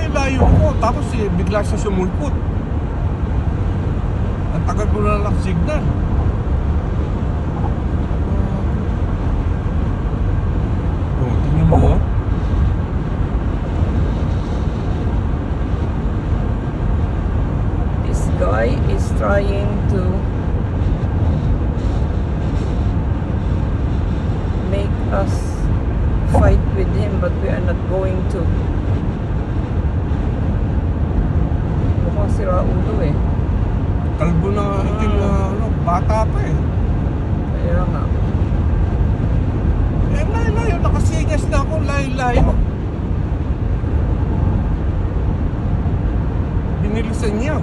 layo-layo ko. Tapos bigla siya sumulpot. Ang tagal ko na naka-signal. Oh, tingnan mo oh. This guy is trying to make us fight with him, but we are not going to. Mukhang sira ulo eh. Kalbo na itim na ano, bata pa eh. Kaya nga. Eh, layo-layo. Nakasinyas na ako. Layo-layo. Binilisan niya.